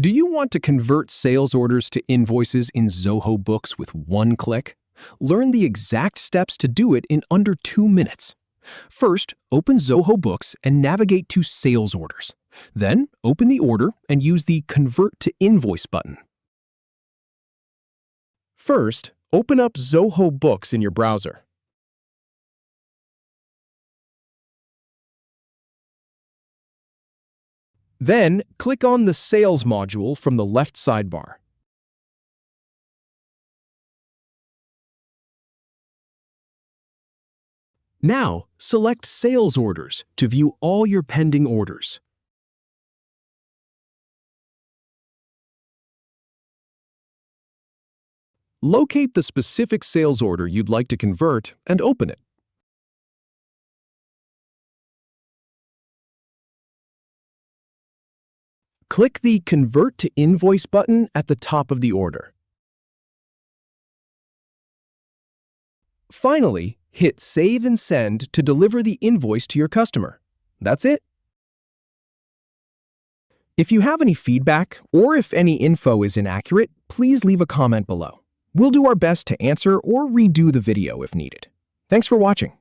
Do you want to convert sales orders to invoices in Zoho Books with one click? Learn the exact steps to do it in under 2 minutes. First, open Zoho Books and navigate to Sales Orders. Then, open the order and use the Convert to Invoice button. First, open up Zoho Books in your browser. Then, click on the Sales module from the left sidebar. Now, select Sales Orders to view all your pending orders. Locate the specific sales order you'd like to convert and open it. Click the Convert to Invoice button at the top of the order. Finally, hit Save and Send to deliver the invoice to your customer. That's it. If you have any feedback or if any info is inaccurate, please leave a comment below. We'll do our best to answer or redo the video if needed. Thanks for watching.